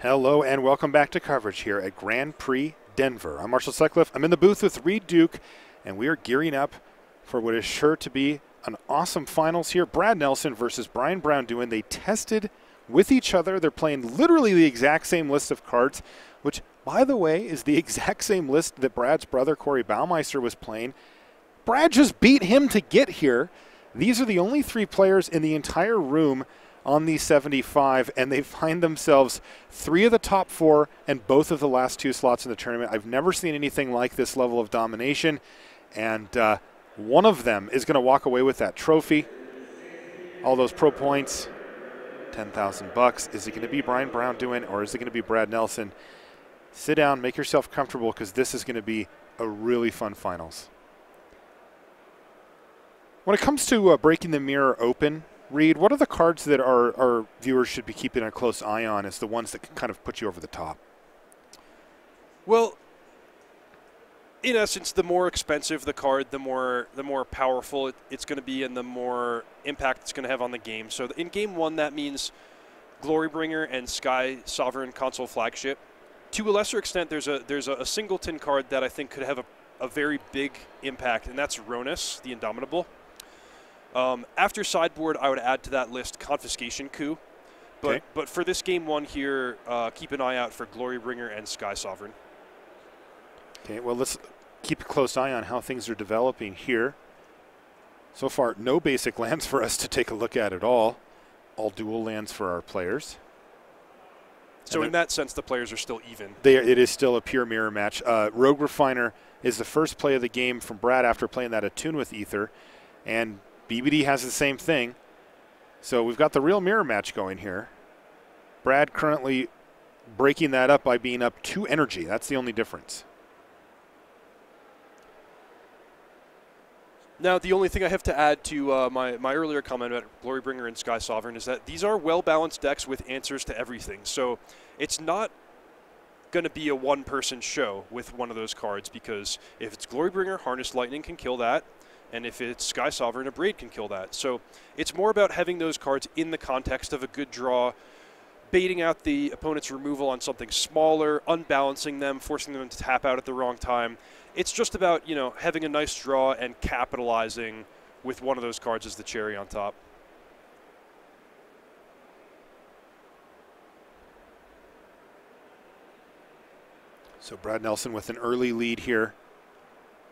Hello and welcome back to coverage here at Grand Prix Denver. I'm Marshall Sutcliffe. I'm in the booth with Reed Duke, and we are gearing up for what is sure to be an awesome finals here. Brad Nelson versus Brian Brown doing. They tested with each other. They're playing literally the exact same list of cards, which, by the way, is the exact same list that Brad's brother, Corey Baumeister, was playing. Brad just beat him to get here. These are the only three players in the entire room on the 75, and they find themselves three of the top four and both of the last two slots in the tournament. I've never seen anything like this level of domination, and one of them is going to walk away with that trophy. All those pro points, $10,000. Is it going to be Brian Brown doing, or is it going to be Brad Nelson? Sit down, make yourself comfortable, because this is going to be a really fun finals. When it comes to breaking the mirror open, Reed, what are the cards that our viewers should be keeping a close eye on as the ones that can kind of put you over the top? Well, in essence, the more expensive the card, the more powerful it's going to be, and the more impact it's going to have on the game. So in Game 1, that means Glorybringer and Sky Sovereign Console Flagship. To a lesser extent, there's a singleton card that I think could have a very big impact, and that's Ronus, the Indomitable. After sideboard, I would add to that list Confiscation Coup. But for this Game 1 here, keep an eye out for Glorybringer and Sky Sovereign. Okay, well, let's keep a close eye on how things are developing here. So far, no basic lands for us to take a look at all. All dual lands for our players. So in that sense, the players are still even. It is still a pure mirror match. Rogue Refiner is the first play of the game from Brad after playing that Attune with Ether. And BBD has the same thing. So we've got the real mirror match going here. Brad currently breaking that up by being up 2 energy. That's the only difference. Now, the only thing I have to add to my earlier comment about Glorybringer and Sky Sovereign is that these are well-balanced decks with answers to everything. So it's not going to be a one-person show with one of those cards, because if it's Glorybringer, Harness Lightning can kill that. And if it's Sky Sovereign, a Braid can kill that. So it's more about having those cards in the context of a good draw, baiting out the opponent's removal on something smaller, unbalancing them, forcing them to tap out at the wrong time. It's just about, you know, having a nice draw and capitalizing with one of those cards as the cherry on top. So Brad Nelson with an early lead here,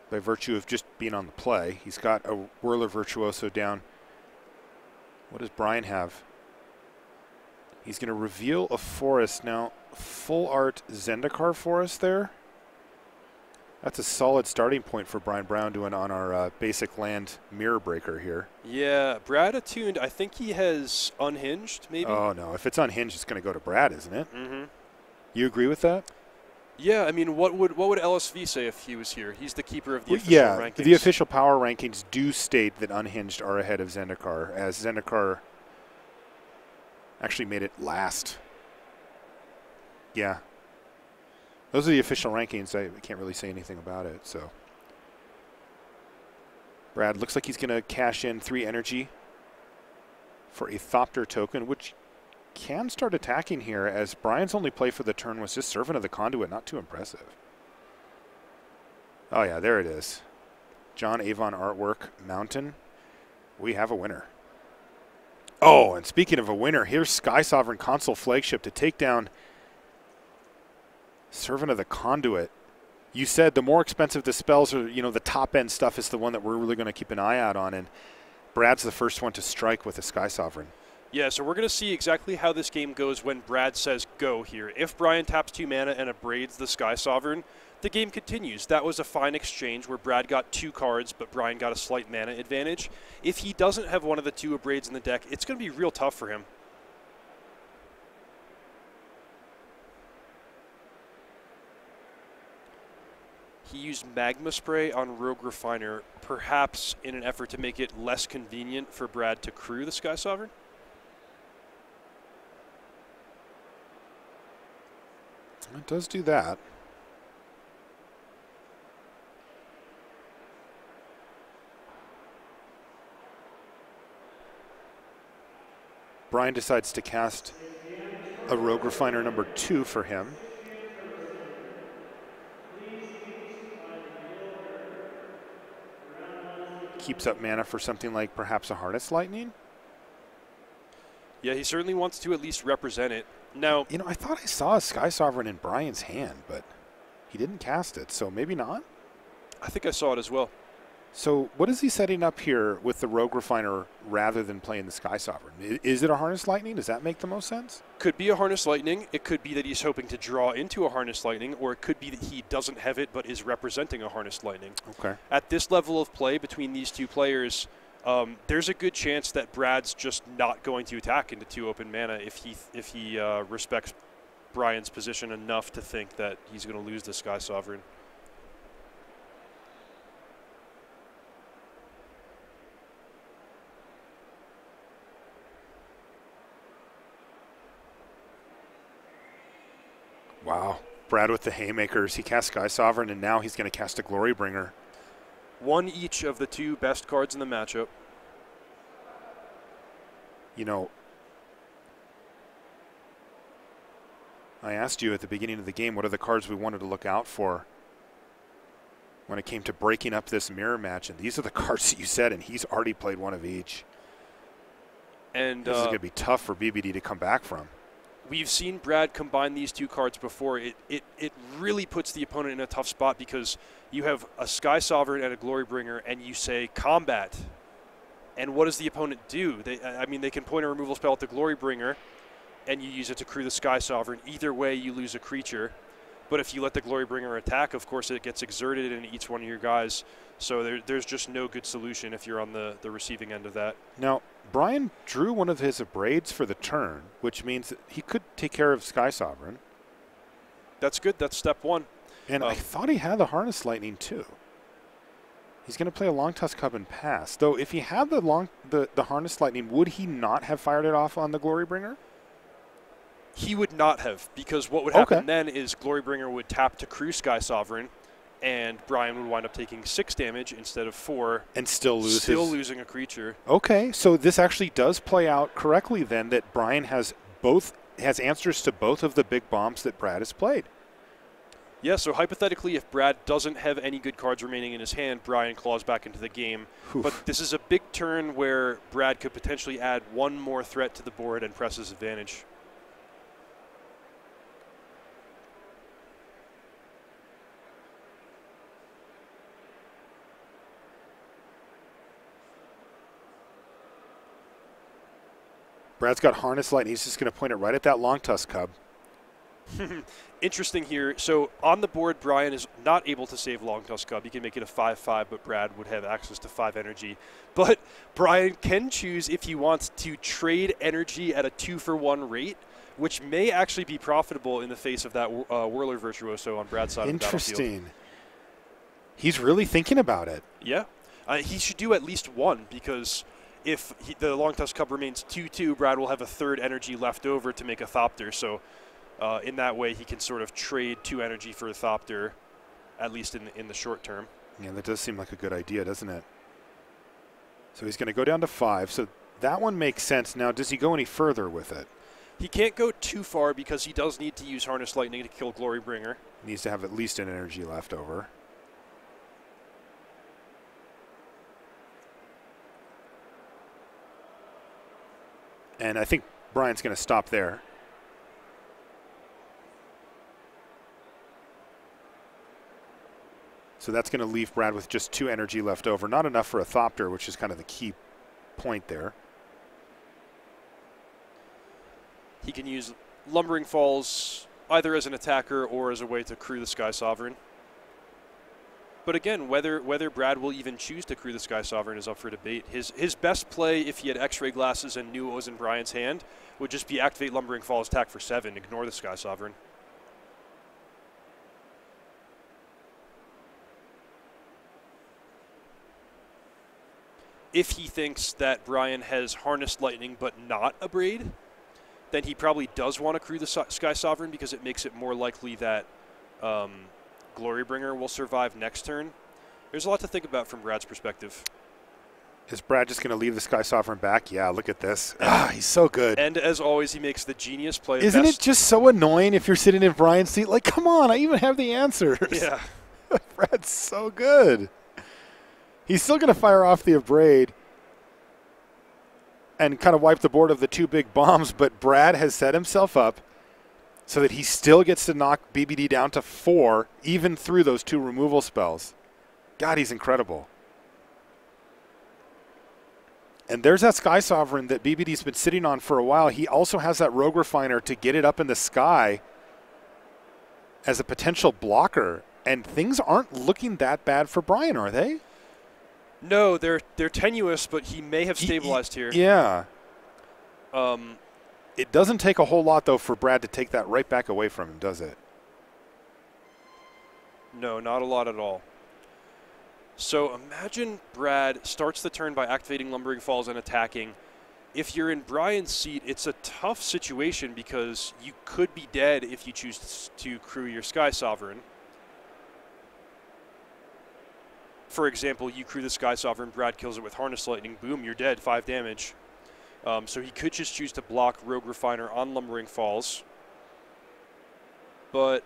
by virtue of just being on the play. He's got a Whirler Virtuoso down. What does Brian have? He's going to reveal a forest. Now, full art Zendikar forest there. That's a solid starting point for Brian Brown doing on our basic land mirror breaker here. Yeah, Brad attuned. I think he has unhinged, maybe? Oh, no. If it's unhinged, it's going to go to Brad, isn't it? Mm-hmm. You agree with that? Yeah, I mean, what would LSV say if he was here? He's the keeper of the official rankings. Yeah, the official power rankings do state that unhinged are ahead of Zendikar, as Zendikar actually made it last. Yeah. Those are the official rankings. I can't really say anything about it. So Brad looks like he's going to cash in 3 energy for a Thopter token, which can start attacking here, as Brian's only play for the turn was just Servant of the Conduit. Not too impressive. Oh, yeah, there it is. John Avon artwork, Mountain. We have a winner. Oh, and speaking of a winner, here's Sky Sovereign Console Flagship to take down Servant of the Conduit. You said the more expensive the spells are, you know, the top-end stuff is the one that we're really going to keep an eye out on, and Brad's the first one to strike with a Sky Sovereign. Yeah, so we're going to see exactly how this game goes when Brad says go here. If Brian taps 2 mana and abrades the Sky Sovereign, the game continues. That was a fine exchange where Brad got 2 cards, but Brian got a slight mana advantage. If he doesn't have one of the 2 abrades in the deck, it's going to be real tough for him. He used Magma Spray on Rogue Refiner, perhaps in an effort to make it less convenient for Brad to crew the Sky Sovereign. It does do that. Brian decides to cast a Rogue Refiner number 2 for him. Keeps up mana for something like perhaps a Harness Lightning. Yeah, he certainly wants to at least represent it. Now, you know, I thought I saw a Sky Sovereign in Brian's hand, but he didn't cast it, so maybe not? I think I saw it as well. So what is he setting up here with the Rogue Refiner rather than playing the Sky Sovereign? Is it a Harness Lightning? Does that make the most sense? Could be a Harness Lightning. It could be that he's hoping to draw into a Harness Lightning, or it could be that he doesn't have it but is representing a Harness Lightning. Okay. At this level of play between these two players, there's a good chance that Brad's just not going to attack into 2 open mana if he respects Brian's position enough to think that he's going to lose the Sky Sovereign. Wow. Brad with the haymakers. He cast Sky Sovereign, and now he's going to cast a Glorybringer. 1 each of the 2 best cards in the matchup. You know, I asked you at the beginning of the game what are the cards we wanted to look out for when it came to breaking up this mirror match, and these are the cards that you said, and he's already played 1 of each. And this is going to be tough for BBD to come back from. We've seen Brad combine these 2 cards before. It really puts the opponent in a tough spot because you have a Sky Sovereign and a Glorybringer, and you say combat. And what does the opponent do? I mean, they can point a removal spell at the Glorybringer, and you use it to crew the Sky Sovereign. Either way, you lose a creature. But if you let the Glorybringer attack, of course, it gets exerted and eats one of your guys. So there's just no good solution if you're on the receiving end of that. Now, Brian drew one of his Abrades for the turn, which means that he could take care of Sky Sovereign. That's good. That's step 1. And I thought he had the Harness Lightning, too. He's going to play a Long Tusk Cub and pass. Though, if he had the Harness Lightning, would he not have fired it off on the Glorybringer? He would not have, because what would happen then is Glorybringer would tap to crew Sky Sovereign, and Brian would wind up taking 6 damage instead of 4. And still losing a creature. Okay, so this actually does play out correctly then, that Brian has answers to both of the big bombs that Brad has played. Yeah, so hypothetically, if Brad doesn't have any good cards remaining in his hand, Brian claws back into the game. Oof. But this is a big turn where Brad could potentially add 1 more threat to the board and press his advantage. Brad's got Harness Lightning. He's just going to point it right at that Long Tusk Cub. Interesting here. So on the board, Brian is not able to save Long Tusk Cub. He can make it a 5/5, but Brad would have access to 5 energy. But Brian can choose if he wants to trade energy at a 2-for-1 rate, which may actually be profitable in the face of that Whirler Virtuoso on Brad's side of the battlefield. Interesting. He's really thinking about it. Yeah. He should do at least 1, because if the Long Tusk Cub remains 2/2, Brad will have a 3rd energy left over to make a Thopter. So in that way, he can sort of trade 2 energy for a Thopter, at least in the short term. Yeah, that does seem like a good idea, doesn't it? So he's going to go down to 5. So that one makes sense. Now, does he go any further with it? He can't go too far because he does need to use Harness Lightning to kill Glorybringer. He needs to have at least an energy left over. And I think Brian's going to stop there. So that's going to leave Brad with just 2 energy left over. Not enough for a Thopter, which is kind of the key point there. He can use Lumbering Falls either as an attacker or as a way to crew the Sky Sovereign. But again, whether Brad will even choose to crew the Sky Sovereign is up for debate. His best play, if he had X-ray glasses and knew what was in Brian's hand, would just be activate Lumbering Falls, attack for 7, ignore the Sky Sovereign. If he thinks that Brian has Harnessed Lightning but not a Braid, then he probably does want to crew the Sky Sovereign because it makes it more likely that Glorybringer will survive next turn. There's a lot to think about from Brad's perspective. Is Brad just going to leave the Sky Sovereign back? Yeah, look at this. He's so good. And as always, he makes the genius play. Isn't it just so annoying if you're sitting in Brian's seat? Like, come on, I even have the answers. Yeah. Brad's so good. He's still going to fire off the Abrade and kind of wipe the board of the 2 big bombs, but Brad has set himself up so that he still gets to knock BBD down to 4, even through those 2 removal spells. God, he's incredible. And there's that Sky Sovereign that BBD's been sitting on for a while. He also has that Rogue Refiner to get it up in the sky as a potential blocker. And things aren't looking that bad for Brian, are they? No, they're tenuous, but he may have stabilized here. Yeah. It doesn't take a whole lot, though, for Brad to take that right back away from him, does it? No, not a lot at all. So imagine Brad starts the turn by activating Lumbering Falls and attacking. If you're in Brian's seat, it's a tough situation because you could be dead if you choose to crew your Sky Sovereign. For example, you crew the Sky Sovereign, Brad kills it with Harness Lightning, boom, you're dead, 5 damage. So he could just choose to block Rogue Refiner on Lumbering Falls. But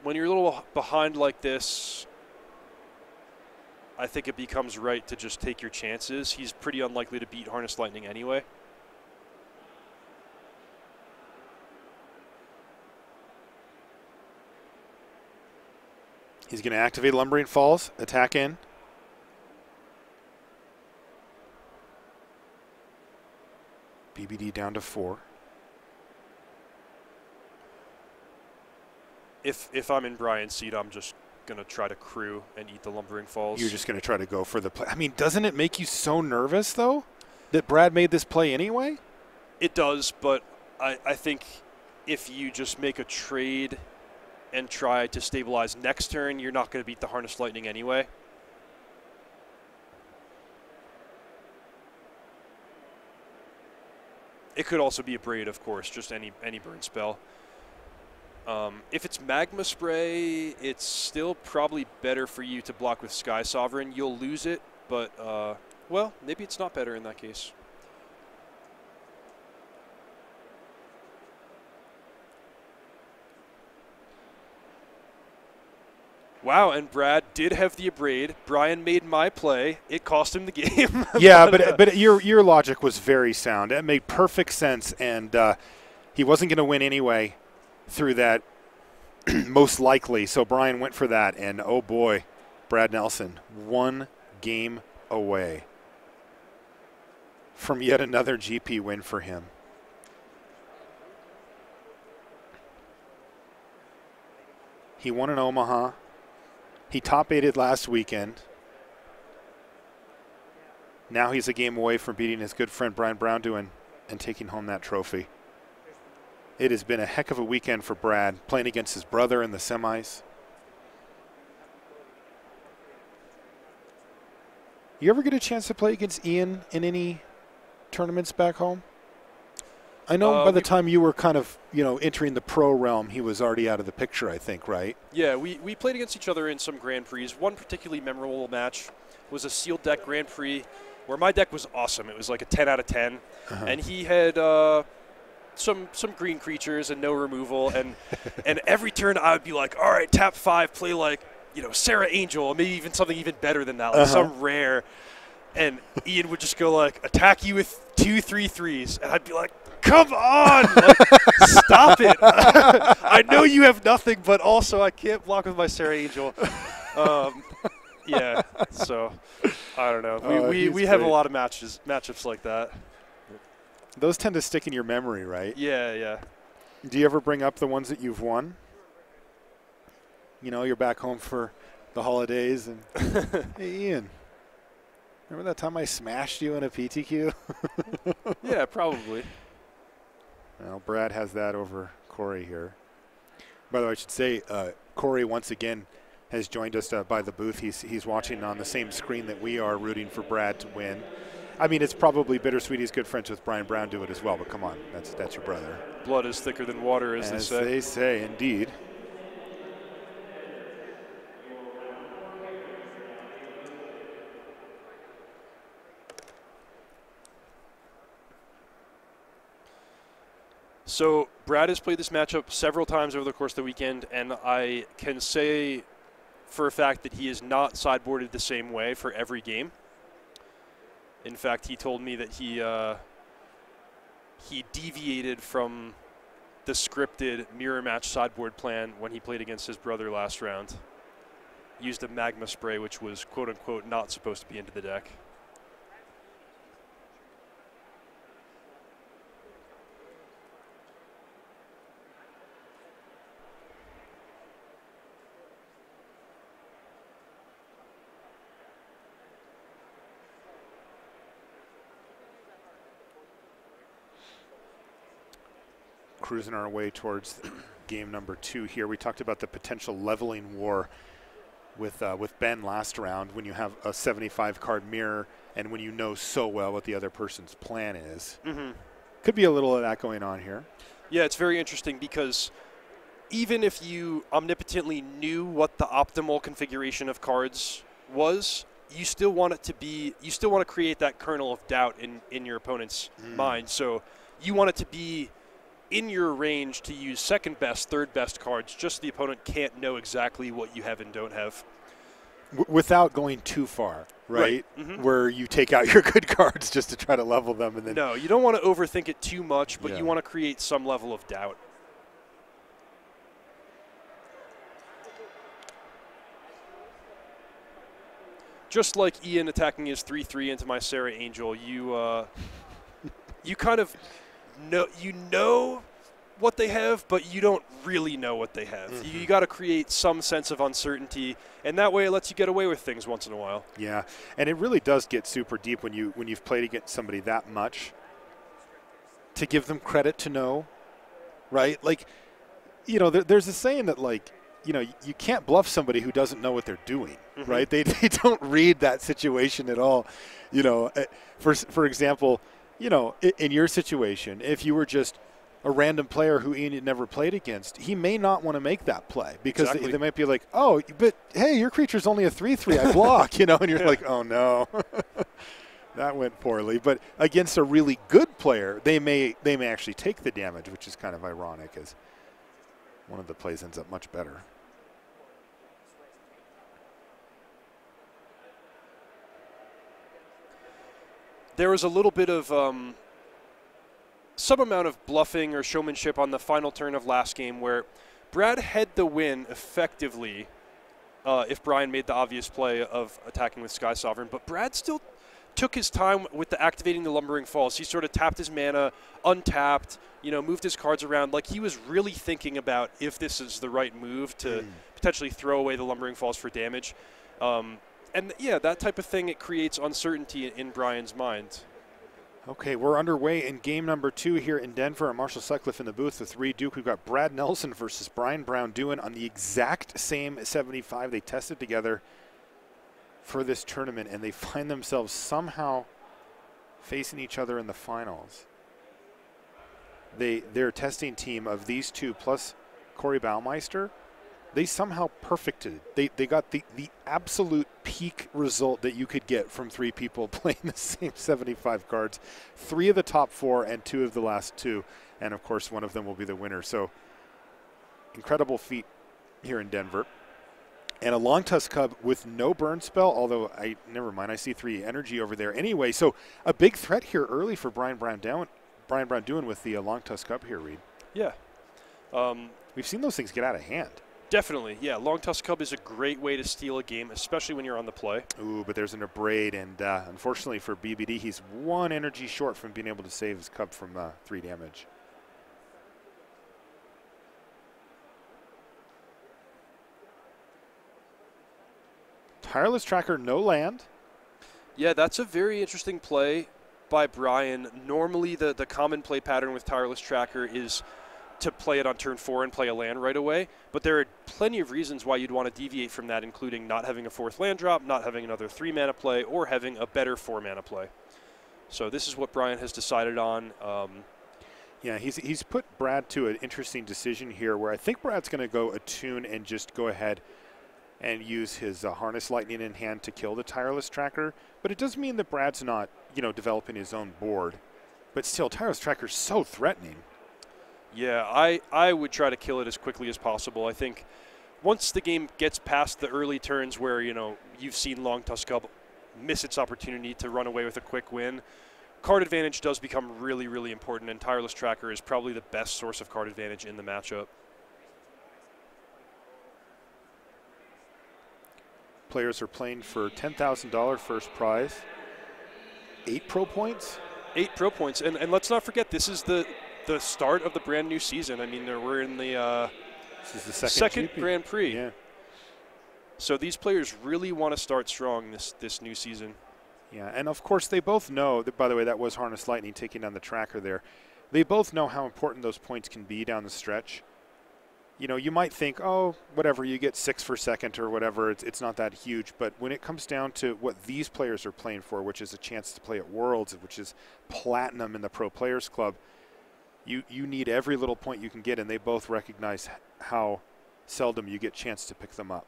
when you're a little behind like this, I think it becomes right to just take your chances. He's pretty unlikely to beat Harness Lightning anyway. He's going to activate Lumbering Falls, attack in. BBD down to 4. If I'm in Brian's seat, I'm just going to try to crew and eat the Lumbering Falls. You're just going to try to go for the play. I mean, doesn't it make you so nervous, though, that Brad made this play anyway? It does, but I think if you just make a trade and try to stabilize next turn, you're not going to beat the Harness Lightning anyway. It could also be a Braid, of course, just any burn spell. If it's Magma Spray, it's still probably better for you to block with Sky Sovereign. You'll lose it, but, well, maybe it's not better in that case. Wow, and Brad did have the Abrade. Brian made my play. It cost him the game. Yeah, but your logic was very sound. It made perfect sense, and he wasn't going to win anyway through that, most likely. So Brian went for that, and oh boy, Brad Nelson, 1 game away from yet another GP win for him. He won in Omaha. He top-8'd last weekend. Now he's a game away from beating his good friend Brian Browndew and taking home that trophy. It has been a heck of a weekend for Brad, playing against his brother in the semis. You ever get a chance to play against Ian in any tournaments back home? I know by the time you were kind of, entering the pro realm, he was already out of the picture, I think, right? Yeah, we played against each other in some Grand Prix. One particularly memorable match was a sealed deck Grand Prix where my deck was awesome. It was like a 10 out of 10. And he had some green creatures and no removal. And every turn I would be like, all right, tap 5, play like, Sarah Angel, or maybe even something even better than that, like some rare. And Ian would just go like, attack you with 2 3/3s. And I'd be like, come on, stop it. I know you have nothing, but also I can't block with my Sarah Angel. Yeah, so I don't know. We have a lot of matchups like that. Those tend to stick in your memory, right? Yeah, yeah. Do you ever bring up the ones that you've won? You're back home for the holidays and, hey, Ian, remember that time I smashed you in a PTQ? Yeah, probably. Well, Brad has that over Corey here. By the way, I should say Corey once again has joined us by the booth. He's watching on the same screen that we are, rooting for Brad to win. I mean, it's probably bittersweet. He's good friends with Brian Browndew as well, but come on, that's your brother. Blood is thicker than water, as they say. As they say, indeed. So Brad has played this matchup several times over the course of the weekend, and I can say for a fact that he is not sideboarded the same way for every game. In fact, he told me that he deviated from the scripted mirror match sideboard plan when he played against his brother last round. Used a magma spray, which was quote-unquote not supposed to be into the deck. Cruising our way towards game number 2 here. We talked about the potential leveling war with Ben last round when you have a 75 card mirror and when you know so well what the other person's plan is. Could be a little of that going on here. Yeah, it's very interesting because even if you omnipotently knew what the optimal configuration of cards was, you still want it to be, you still want to create that kernel of doubt in your opponent's mind. So you want it to be in your range to use second best, third best cards, just so the opponent can't know exactly what you have and don't have. Without going too far, right? Where you take out your good cards just to try to level them. And then no, you don't want to overthink it too much, but you want to create some level of doubt. Just like Ian attacking his 3/3 into my Sarah Angel, you you kind of know what they have, but you don't really know what they have. You got to create some sense of uncertainty, and that way it lets you get away with things once in a while. Yeah, and it really does get super deep when you've played against somebody that much. To give them credit to know, right? Like, you know, there's a saying that, like, you know, you can't bluff somebody who doesn't know what they're doing, right? They don't read that situation at all. You know, for example, you know, in your situation, if you were just a random player who Ian had never played against, he may not want to make that play because they might be like, oh, but hey, your creature's only a 3/3, I block, you know, and you're like, oh no, that went poorly. But against a really good player, they may actually take the damage, which is kind of ironic, as one of the plays ends up much better. There was a little bit of some amount of bluffing or showmanship on the final turn of last game where Brad had the win effectively if Brian made the obvious play of attacking with Sky Sovereign, but Brad still took his time with the activating the Lumbering Falls. He sort of tapped his mana, untapped, you know, moved his cards around. Like, he was really thinking about if this is the right move to potentially throw away the Lumbering Falls for damage. And, yeah, that type of thing, it creates uncertainty in Brian's mind. Okay, we're underway in game number 2 here in Denver. I'm Marshall Sutcliffe in the booth with Reed Duke. We've got Brad Nelson versus Brian Brown-Duin on the exact same 75. They tested together for this tournament, and they find themselves somehow facing each other in the finals. Their testing team of these two plus Corey Baumeister, they somehow perfected. They got the absolute peak result that you could get from 3 people playing the same 75 cards. 3 of the top 4 and 2 of the last 2. And, of course, one of them will be the winner. So, incredible feat here in Denver. And a Long Tusk Cub with no burn spell, although never mind, I see 3 energy over there. Anyway, so a big threat here early for Brian Brown-Duin with the Long Tusk Cub here, Reed. Yeah. We've seen those things get out of hand. Definitely, yeah. Long Tusk Cub is a great way to steal a game, especially when you're on the play. Ooh, but there's an Abrade, and unfortunately for BBD, he's 1 energy short from being able to save his Cub from 3 damage. Tireless Tracker, no land. Yeah, that's a very interesting play by Brian. Normally, the common play pattern with Tireless Tracker is to play it on turn 4 and play a land right away, but there are plenty of reasons why you'd want to deviate from that, including not having a 4th land drop, not having another 3-mana play, or having a better 4-mana play. So this is what Brian has decided on. Yeah, he's put Brad to an interesting decision here where I think Brad's going to go attune and just go ahead and use his Harness Lightning in hand to kill the Tireless Tracker, but it does mean that Brad's not, you know, developing his own board. But still, Tireless Tracker's so threatening. Yeah, I would try to kill it as quickly as possible. I think once the game gets past the early turns where, you've seen Long Tusk Cub miss its opportunity to run away with a quick win, card advantage does become really, really important, and Tireless Tracker is probably the best source of card advantage in the matchup. Players are playing for $10,000 first prize. 8 pro points? 8 pro points. And let's not forget, this is the start of the brand new season. I mean, we're in the this is the second GP. Grand Prix. Yeah. So these players really want to start strong this new season. Yeah, and of course they both know, that, by the way, that was Harness Lightning taking down the tracker there. They both know how important those points can be down the stretch. You might think, oh, whatever, you get 6 for second or whatever, it's not that huge. But when it comes down to what these players are playing for, which is a chance to play at Worlds, which is platinum in the Pro Players Club, you need every little point you can get, and they both recognize how seldom you get a chance to pick them up.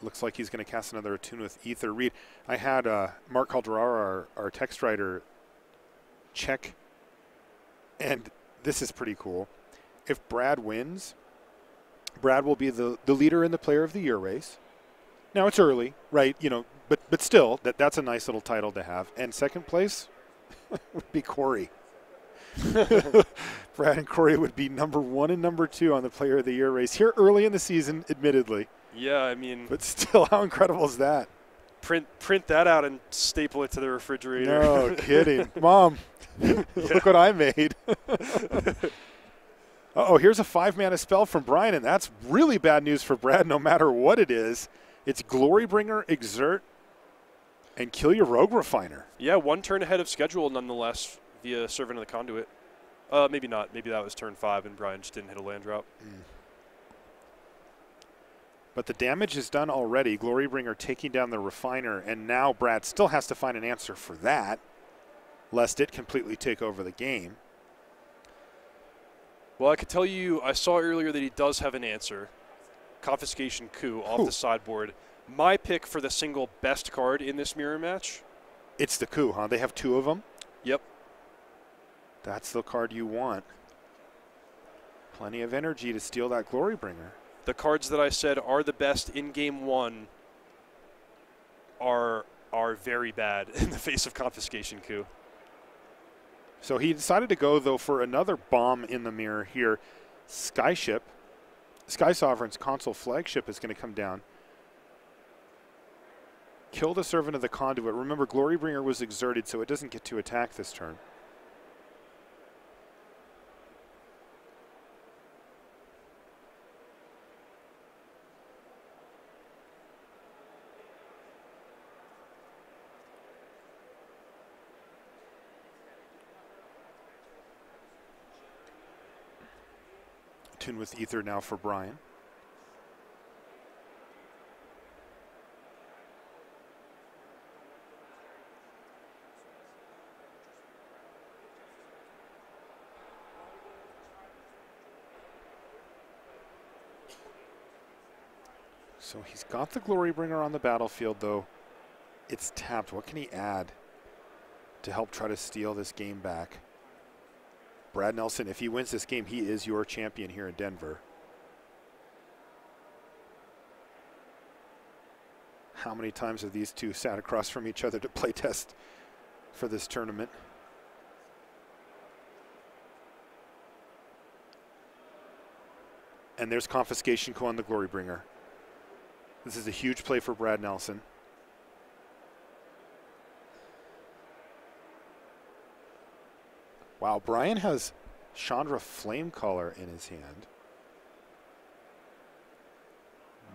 Looks like he's going to cast another Attune with Ether. Reed, I had Mark Calderara, our text writer, check, and this is pretty cool. If Brad wins, Brad will be the leader in the Player of the Year race. Now, it's early, right? But still, that's a nice little title to have. And second place would be Corey. Brad and Corey would be number 1 and number 2 on the Player of the Year race here early in the season, admittedly. Yeah, I mean, but still, how incredible is that? Print that out and staple it to the refrigerator. No kidding. Mom, look what I made. Uh-oh, here's a 5-mana spell from Brian, and that's really bad news for Brad no matter what it is. It's Glorybringer, Exert, and kill your Rogue Refiner. Yeah, 1 turn ahead of schedule nonetheless via Servant of the Conduit. Maybe not. Maybe that was turn 5 and Brian just didn't hit a land drop. But the damage is done already. Glorybringer taking down the Refiner, and now Brad still has to find an answer for that, lest it completely take over the game. Well, I could tell you, I saw earlier that he does have an answer. Confiscation Coup off the sideboard. My pick for the single best card in this mirror match. It's the Coup, huh? They have 2 of them? Yep. That's the card you want. Plenty of energy to steal that Glorybringer. The cards that I said are the best in game 1 are very bad in the face of Confiscation Coup. So he decided to go, though, for another bomb in the mirror here. Skyship. Sky Sovereign's console flagship is going to come down. Kill the Servant of the Conduit. Remember, Glorybringer was exerted, so it doesn't get to attack this turn. Attune with Ether now for Brian. So he's got the Glorybringer on the battlefield, though. It's tapped. What can he add to help try to steal this game back? Brad Nelson, if he wins this game, he is your champion here in Denver. How many times have these two sat across from each other to play test for this tournament? And there's Confiscation Coup on the Glorybringer. This is a huge play for Brad Nelson. Wow, Brian has Chandra Flamecaller in his hand.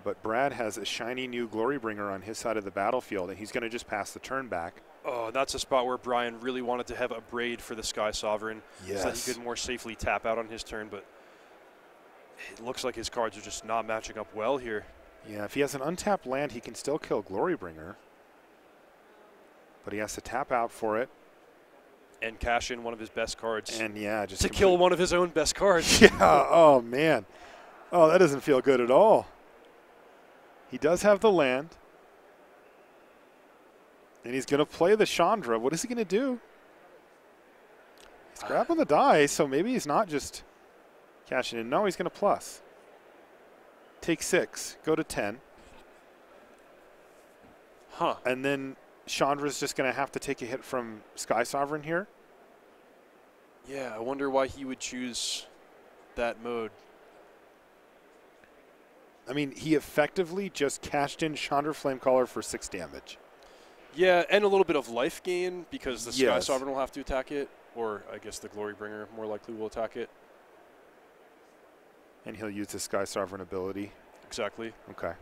But Brad has a shiny new Glorybringer on his side of the battlefield, and he's going to just pass the turn back. Oh, that's a spot where Brian really wanted to have a braid for the Sky Sovereign. Yes. So that he could more safely tap out on his turn, but it looks like his cards are just not matching up well here. Yeah, if he has an untapped land, he can still kill Glorybringer. But he has to tap out for it. And cash in one of his best cards. And yeah, just to kill one of his own best cards. Yeah, oh man. Oh, that doesn't feel good at all. He does have the land. And he's going to play the Chandra. What is he going to do? He's grabbing the die, so maybe he's not just cashing in. No, he's going to plus. Take 6, go to 10. Huh. And then Chandra's just going to have to take a hit from Sky Sovereign here. Yeah, I wonder why he would choose that mode. I mean, he effectively just cashed in Chandra Flamecaller for 6 damage. Yeah, and a little bit of life gain because the Sky Yes. Sovereign will have to attack it, or I guess the Glorybringer more likely will attack it. And he'll use the Sky Sovereign ability. Exactly. Okay.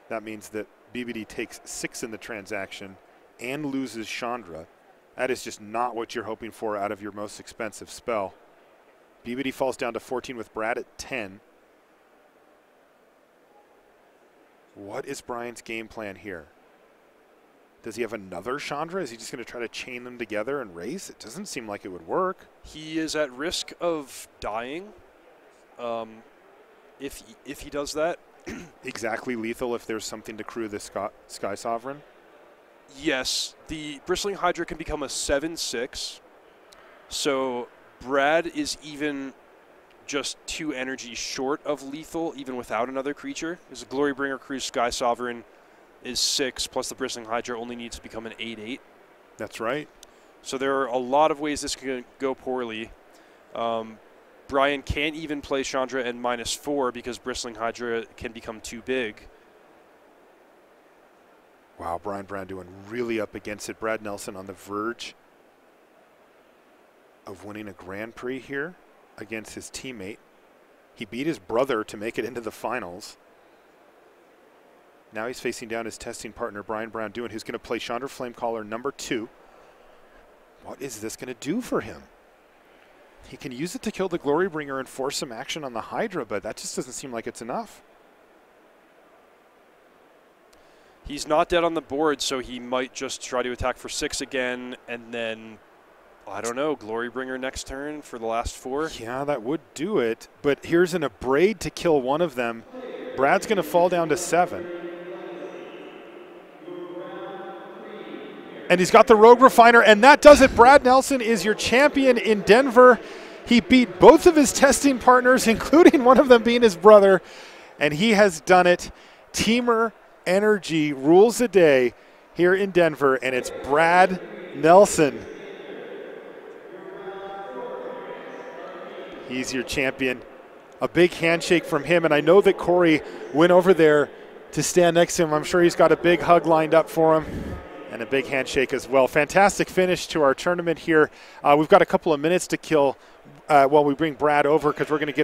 That means that BBD takes 6 in the transaction and loses Chandra. That is just not what you're hoping for out of your most expensive spell. BBD falls down to 14 with Brad at 10. What is Brian's game plan here? Does he have another Chandra? Is he just going to try to chain them together and race? It doesn't seem like it would work. He is at risk of dying if he does that. Exactly lethal if there's something to crew the Sky Sovereign. Yes, the Bristling Hydra can become a 7/6. So Brad is even just 2 energy short of lethal, even without another creature. His Glorybringer crew Sky Sovereign is 6, plus the Bristling Hydra only needs to become an 8/8. That's right. So there are a lot of ways this can go poorly. Brian can't even play Chandra and -4 because Bristling Hydra can become too big. Wow, Brian Brown doing really up against it. Brad Nelson on the verge of winning a Grand Prix here against his teammate. He beat his brother to make it into the finals. Now he's facing down his testing partner, Brian Brown Dewan, who's going to play Chandra Flamecaller number 2. What is this going to do for him? He can use it to kill the Glorybringer and force some action on the Hydra, but that just doesn't seem like it's enough. He's not dead on the board, so he might just try to attack for 6 again, and then, I don't know, Glorybringer next turn for the last 4. Yeah, that would do it, but here's an Abrade to kill one of them. Brad's going to fall down to 7. And he's got the Rogue Refiner, and that does it. Brad Nelson is your champion in Denver. He beat both of his testing partners, including one of them being his brother, and he has done it. Teamer energy rules the day here in Denver, and it's Brad Nelson. He's your champion. A big handshake from him, and I know that Corey went over there to stand next to him. I'm sure he's got a big hug lined up for him. And a big handshake as well. Fantastic finish to our tournament here. We've got a couple of minutes to kill while we bring Brad over because we're going to get a